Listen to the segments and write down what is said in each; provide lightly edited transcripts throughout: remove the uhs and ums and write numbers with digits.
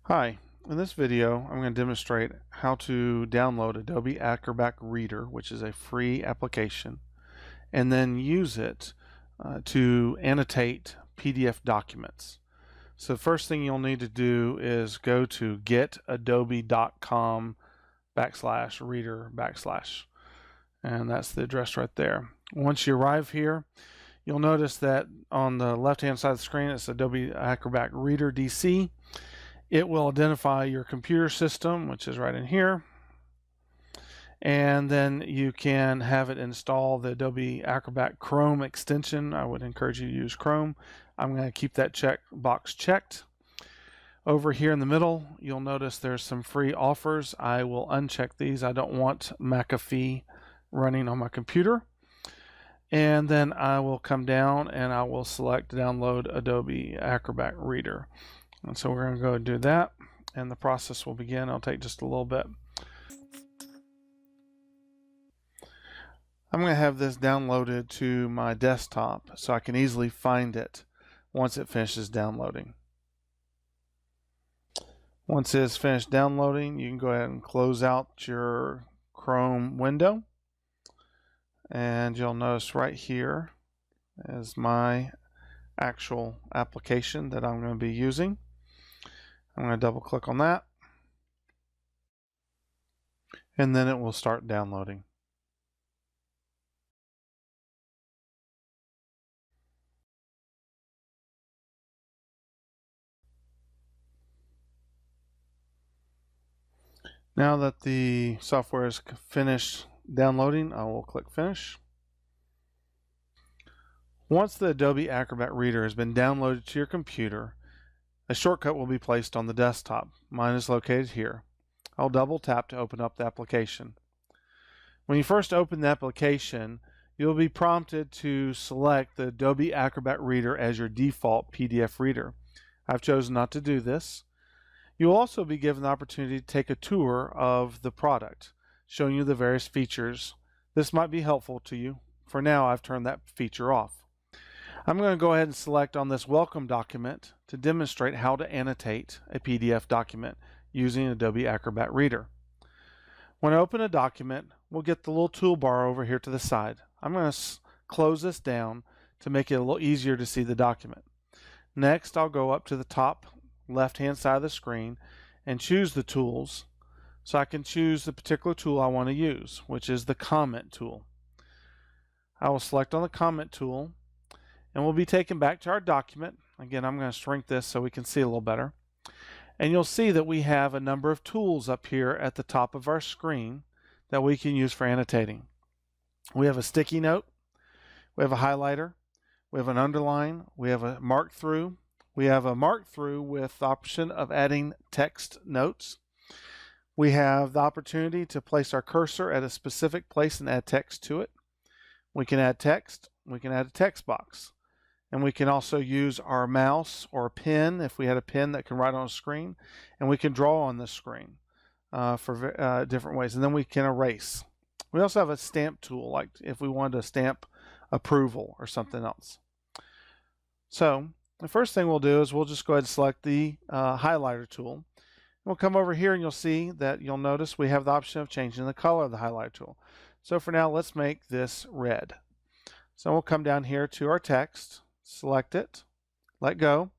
Hi, in this video I'm going to demonstrate how to download Adobe Acrobat Reader, which is a free application, and then use it to annotate PDF documents. So the first thing you'll need to do is go to getadobe.com/reader/, and that's the address right there. Once you arrive here, you'll notice that on the left-hand side of the screen it's Adobe Acrobat Reader DC. It will identify your computer system, which is right in here, and then you can have it install the Adobe Acrobat Chrome extension. I would encourage you to use Chrome. I'm going to keep that box checked. Over here in the middle, you'll notice there's some free offers. I will uncheck these. I don't want McAfee running on my computer. And then I will come down and I will select download Adobe Acrobat Reader. And so we're going to go and do that, and the process will begin. It'll take just a little bit. I'm going to have this downloaded to my desktop so I can easily find it once it finishes downloading. Once it's finished downloading, you can go ahead and close out your Chrome window, and you'll notice right here is my actual application that I'm going to be using. I'm going to double click on that, and then it will start downloading. Now that the software is finished downloading, I will click Finish. Once the Adobe Acrobat Reader has been downloaded to your computer, a shortcut will be placed on the desktop. Mine is located here. I'll double tap to open up the application. When you first open the application, you'll be prompted to select the Adobe Acrobat Reader as your default PDF reader. I've chosen not to do this. You'll also be given the opportunity to take a tour of the product, showing you the various features. This might be helpful to you. For now, I've turned that feature off. I'm going to go ahead and select on this welcome document to demonstrate how to annotate a PDF document using Adobe Acrobat Reader. When I open a document, we'll get the little toolbar over here to the side. I'm going to close this down to make it a little easier to see the document. Next, I'll go up to the top left-hand side of the screen and choose the tools so I can choose the particular tool I want to use, which is the comment tool. I will select on the comment tool, and we'll be taken back to our document. Again, I'm going to shrink this so we can see a little better. And you'll see that we have a number of tools up here at the top of our screen that we can use for annotating. We have a sticky note, we have a highlighter, we have an underline, we have a mark through, we have a mark through with the option of adding text notes. We have the opportunity to place our cursor at a specific place and add text to it. We can add text, we can add a text box. And we can also use our mouse or a pen if we had a pen that can write on a screen, and we can draw on the screen for different ways. And then we can erase. We also have a stamp tool, like if we wanted to stamp approval or something else. So the first thing we'll do is we'll just go ahead and select the highlighter tool. We'll come over here and you'll see that you'll notice we have the option of changing the color of the highlighter tool. So for now, let's make this red. So we'll come down here to our text, select it, let go,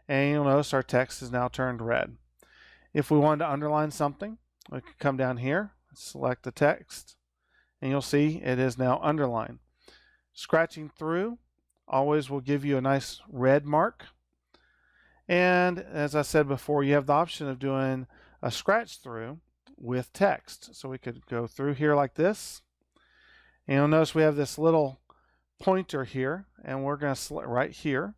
and you'll notice our text is now turned red. If we wanted to underline something, we could come down here, select the text, and you'll see it is now underlined. Scratching through always will give you a nice red mark. And as I said before, you have the option of doing a scratch through with text. So we could go through here like this, and you'll notice we have this little pointer here, and we're going to select right here.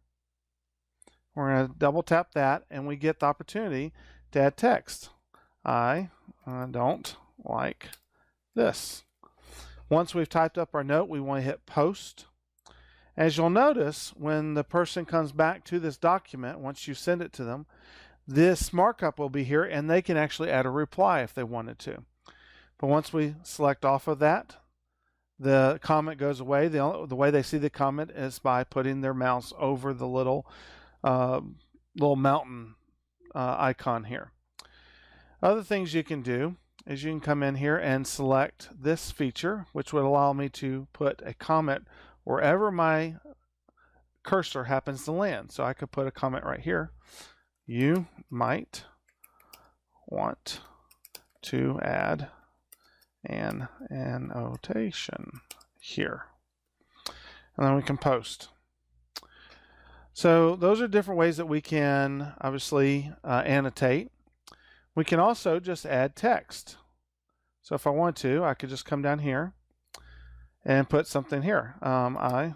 We're going to double tap that, and we get the opportunity to add text. I don't like this. Once we've typed up our note, we want to hit post. As you'll notice, when the person comes back to this document, once you send it to them, this markup will be here, and they can actually add a reply if they wanted to. But once we select off of that, the comment goes away. The way they see the comment is by putting their mouse over the little mountain icon here. Other things you can do is you can come in here and select this feature, which would allow me to put a comment wherever my cursor happens to land. So I could put a comment right here. You might want to add an annotation here. And then we can post. So those are different ways that we can obviously annotate. We can also just add text. So if I want to, I could just come down here and put something here. I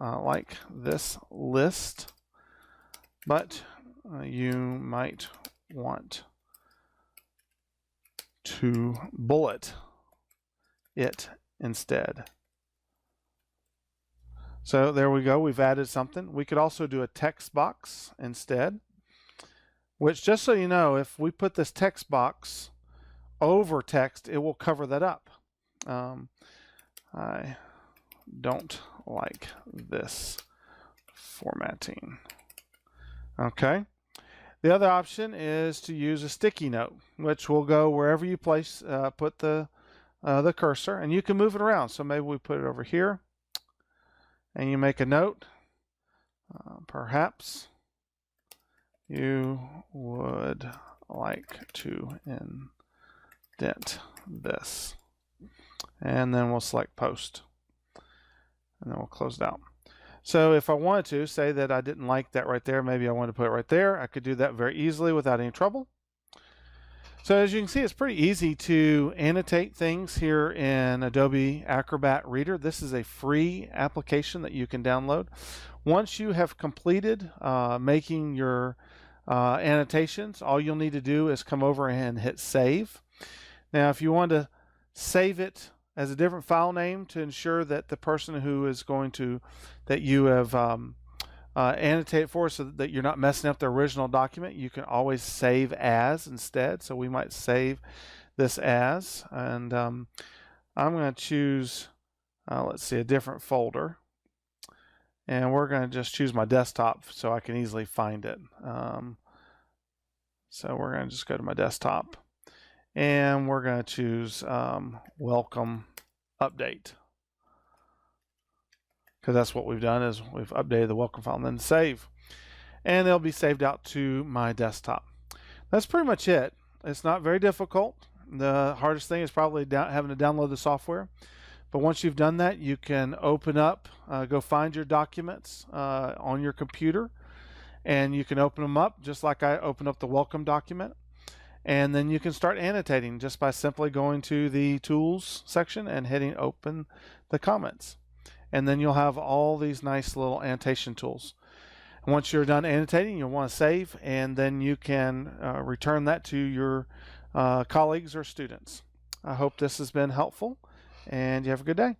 like this list, but you might want to bullet it instead. So there we go, we've added something. We could also do a text box instead, which, just so you know, if we put this text box over text, it will cover that up. I don't like this formatting. Okay. The other option is to use a sticky note, which will go wherever you place, put the cursor, and you can move it around. So maybe we put it over here, and you make a note. Perhaps you would like to indent this. And then we'll select post. And then we'll close it out. So if I wanted to say that I didn't like that right there, maybe I wanted to put it right there, I could do that very easily without any trouble. So as you can see, it's pretty easy to annotate things here in Adobe Acrobat Reader. This is a free application that you can download. Once you have completed making your annotations, all you'll need to do is come over and hit save. Now, if you want to save it as a different file name to ensure that the person who is going to, that you have annotated for, so that you're not messing up the original document, you can always save as instead. So we might save this as, and I'm going to choose, let's see, a different folder. And we're going to just choose my desktop so I can easily find it. So we're going to just go to my desktop. And we're going to choose welcome update, because that's what we've done, is we've updated the welcome file and then save, and they'll be saved out to my desktop. That's pretty much it. It's not very difficult. The hardest thing is probably having to download the software, but once you've done that, you can open up, go find your documents on your computer, and you can open them up just like I opened up the welcome document. And then you can start annotating just by simply going to the tools section and hitting open the comments. And then you'll have all these nice little annotation tools. And once you're done annotating, you'll want to save, and then you can return that to your colleagues or students. I hope this has been helpful, and you have a good day.